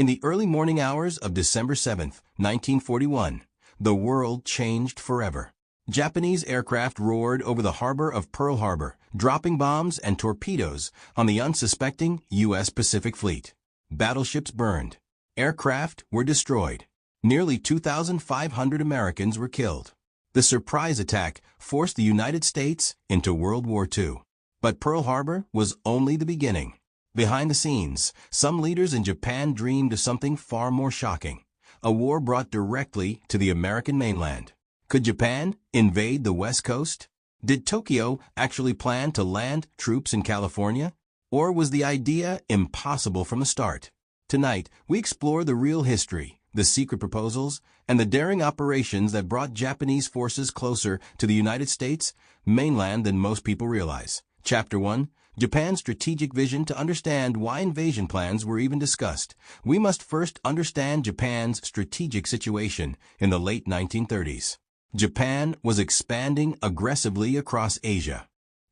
In the early morning hours of December 7, 1941, the world changed forever. Japanese aircraft roared over the harbor of Pearl Harbor, dropping bombs and torpedoes on the unsuspecting U.S. Pacific Fleet. Battleships burned. Aircraft were destroyed. Nearly 2,500 Americans were killed. The surprise attack forced the United States into World War II. But Pearl Harbor was only the beginning. Behind the scenes, some leaders in Japan dreamed of something far more shocking: a war brought directly to the American mainland. Could Japan invade the West Coast? Did Tokyo actually plan to land troops in California? Or was the idea impossible from the start? Tonight, we explore the real history, the secret proposals, and the daring operations that brought Japanese forces closer to the United States mainland than most people realize. Chapter 1. Japan's strategic vision. To understand why invasion plans were even discussed, we must first understand Japan's strategic situation in the late 1930s. Japan was expanding aggressively across Asia.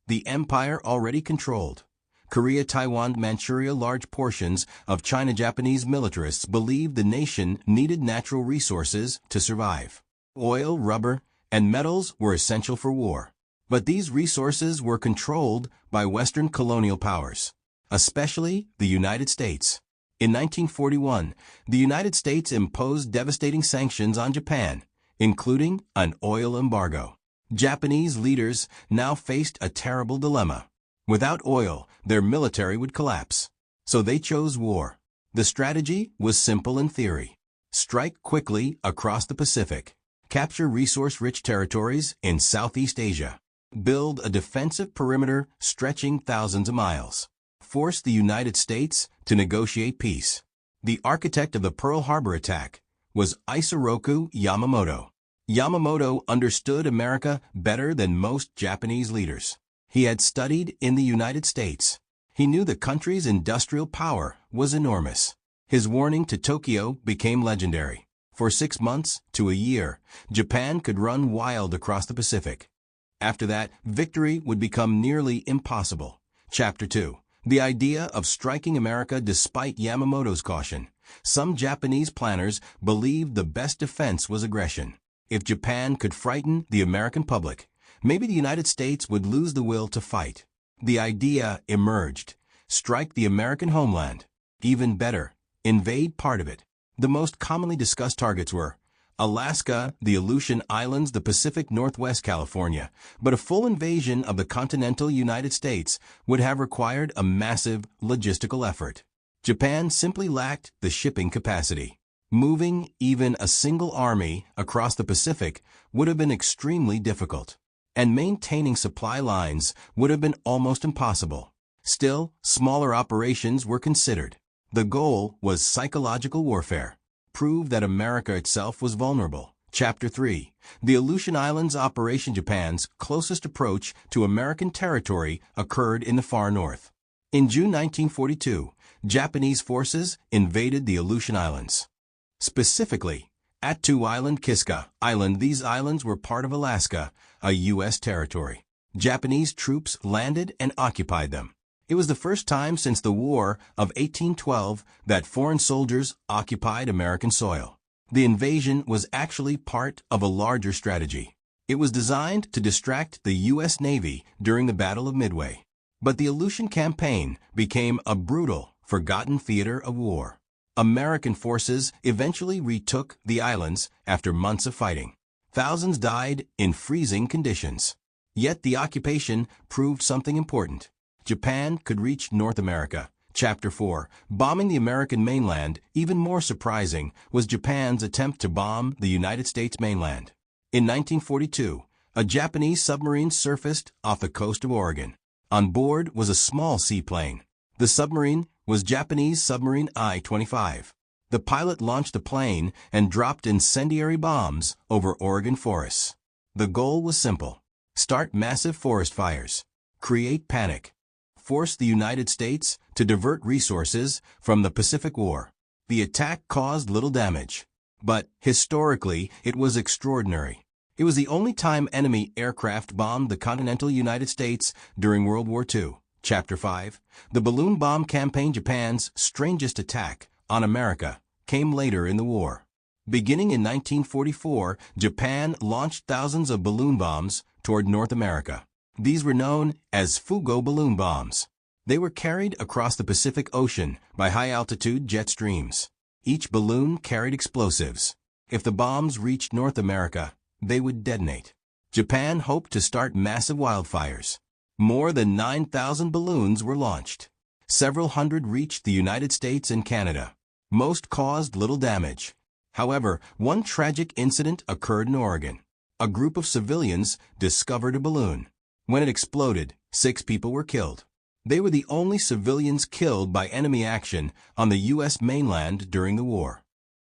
The empire already controlled Korea, Taiwan, Manchuria. Large portions of China. Japanese militarists believed the nation needed natural resources to survive. Oil, rubber, and metals were essential for war. But these resources were controlled by Western colonial powers, especially the United States. In 1941, the United States imposed devastating sanctions on Japan, including an oil embargo. Japanese leaders now faced a terrible dilemma. Without oil, their military would collapse. So they chose war. The strategy was simple in theory: strike quickly across the Pacific, capture resource-rich territories in Southeast Asia, build a defensive perimeter stretching thousands of miles, force the United States to negotiate peace. The architect of the Pearl Harbor attack was Isoroku Yamamoto. Yamamoto understood America better than most Japanese leaders. He had studied in the United States. He knew the country's industrial power was enormous. His warning to Tokyo became legendary. For 6 months to a year, Japan could run wild across the Pacific. After that, victory would become nearly impossible. Chapter 2. The idea of striking America. Despite Yamamoto's caution, some Japanese planners believed the best defense was aggression. If Japan could frighten the American public, maybe the United States would lose the will to fight. The idea emerged: strike the American homeland. Even better, invade part of it. The most commonly discussed targets were Alaska, the Aleutian Islands, the Pacific Northwest, California, but a full invasion of the continental United States would have required a massive logistical effort. Japan simply lacked the shipping capacity. Moving even a single army across the Pacific would have been extremely difficult, and maintaining supply lines would have been almost impossible. Still, smaller operations were considered. The goal was psychological warfare. Prove that America itself was vulnerable. Chapter 3. The Aleutian Islands operation. Japan's closest approach to American territory occurred in the far north. In June 1942, Japanese forces invaded the Aleutian Islands. Specifically, Attu Island, Kiska Island. These islands were part of Alaska, a U.S. territory. Japanese troops landed and occupied them. It was the first time since the War of 1812 that foreign soldiers occupied American soil. The invasion was actually part of a larger strategy. It was designed to distract the U.S. Navy during the Battle of Midway. But the Aleutian Campaign became a brutal, forgotten theater of war. American forces eventually retook the islands after months of fighting. Thousands died in freezing conditions. Yet the occupation proved something important: Japan could reach North America. Chapter 4. Bombing the American mainland. Even more surprising was Japan's attempt to bomb the United States mainland. In 1942, a Japanese submarine surfaced off the coast of Oregon. On board was a small seaplane. The submarine was Japanese submarine I-25. The pilot launched the plane and dropped incendiary bombs over Oregon forests. The goal was simple: start massive forest fires, create panic, force the United States to divert resources from the Pacific War. The attack caused little damage, but historically it was extraordinary. It was the only time enemy aircraft bombed the continental United States during World War II. Chapter 5. The balloon bomb campaign. Japan's strangest attack on America, came later in the war. Beginning in 1944, Japan launched thousands of balloon bombs toward North America. These were known as Fugo balloon bombs. They were carried across the Pacific Ocean by high-altitude jet streams. Each balloon carried explosives. If the bombs reached North America, they would detonate. Japan hoped to start massive wildfires. More than 9,000 balloons were launched. Several hundred reached the United States and Canada. Most caused little damage. However, one tragic incident occurred in Oregon. A group of civilians discovered a balloon. When it exploded, 6 people were killed. They were the only civilians killed by enemy action on the U.S. mainland during the war.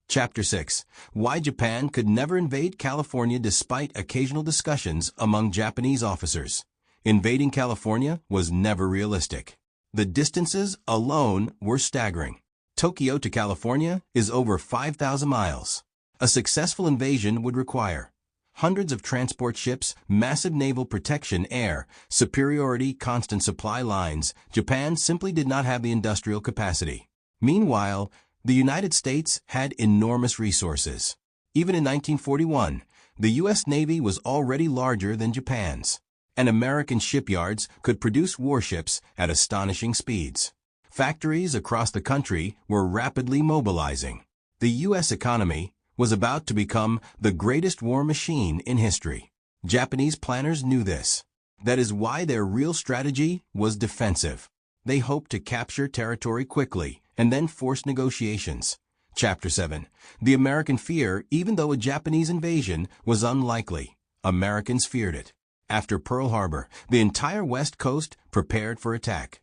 Chapter 6. Why Japan Could Never Invade California Despite Occasional Discussions Among Japanese Officers. Invading California was never realistic. The distances alone were staggering. Tokyo to California is over 5,000 miles. A successful invasion would require hundreds of transport ships, massive naval protection, air superiority, constant supply lines. Japan simply did not have the industrial capacity. Meanwhile, the United States had enormous resources. Even in 1941, the U.S. Navy was already larger than Japan's, and American shipyards could produce warships at astonishing speeds. Factories across the country were rapidly mobilizing. The U.S. economy was about to become the greatest war machine in history. Japanese planners knew this. That is why their real strategy was defensive. They hoped to capture territory quickly and then force negotiations. Chapter 7. The American fear. Even though a Japanese invasion was unlikely, Americans feared it. After Pearl Harbor, the entire West Coast prepared for attack.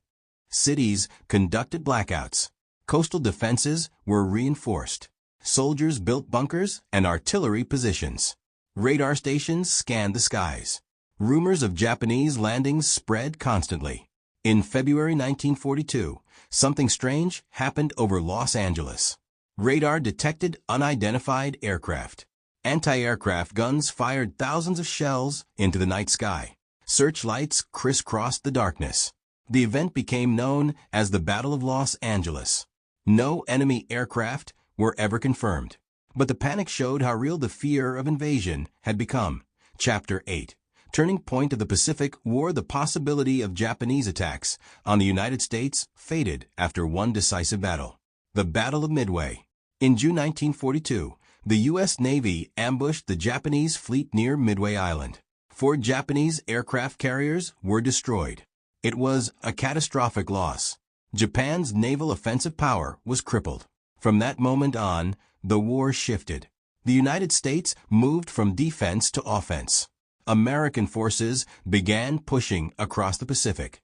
Cities conducted blackouts. Coastal defenses were reinforced. Soldiers built bunkers and artillery positions. Radar stations scanned the skies. Rumors of Japanese landings spread constantly. In February 1942, something strange happened over Los Angeles. Radar detected unidentified aircraft. Anti-aircraft guns fired thousands of shells into the night sky. Searchlights crisscrossed the darkness. The event became known as the Battle of Los Angeles. No enemy aircraft were ever confirmed, but the panic showed how real the fear of invasion had become. Chapter 8. Turning point of the Pacific War. The possibility of Japanese attacks on the United States faded after one decisive battle, the Battle of Midway. In June 1942, the U.S. Navy ambushed the Japanese fleet near Midway Island. 4 Japanese aircraft carriers were destroyed. It was a catastrophic loss. Japan's naval offensive power was crippled. From that moment on, the war shifted. The United States moved from defense to offense. American forces began pushing across the Pacific.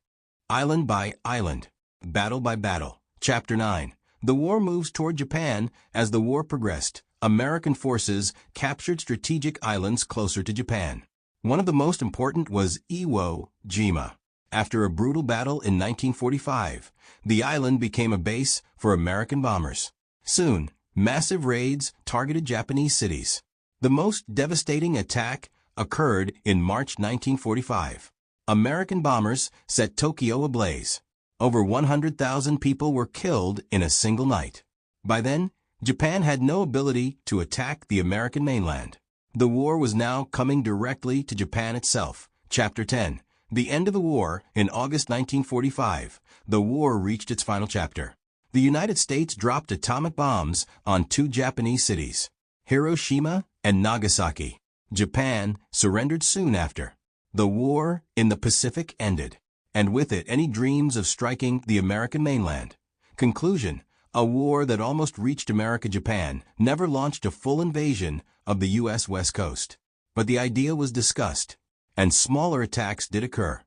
Island by island, battle by battle. Chapter 9. The war moves toward Japan. As the war progressed, American forces captured strategic islands closer to Japan. One of the most important was Iwo Jima. After a brutal battle in 1945, the island became a base for American bombers. Soon, massive raids targeted Japanese cities. The most devastating attack occurred in March 1945. American bombers set Tokyo ablaze. Over 100,000 people were killed in a single night. By then, Japan had no ability to attack the American mainland. The war was now coming directly to Japan itself. Chapter 10. The end of the war. In August 1945, the war reached its final chapter. The United States dropped atomic bombs on 2 Japanese cities, Hiroshima and Nagasaki. Japan surrendered soon after. The war in the Pacific ended, and with it any dreams of striking the American mainland. Conclusion. A war that almost reached America. Japan never launched a full invasion of the U.S. West Coast, but the idea was discussed, and smaller attacks did occur.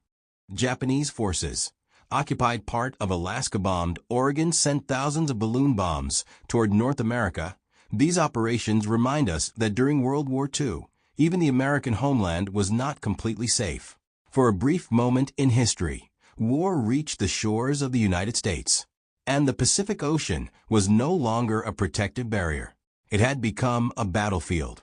Japanese forces occupied part of Alaska, bombed Oregon, sent thousands of balloon bombs toward North America. These operations remind us that during World War II, even the American homeland was not completely safe. For a brief moment in history, war reached the shores of the United States, and the Pacific Ocean was no longer a protective barrier. It had become a battlefield.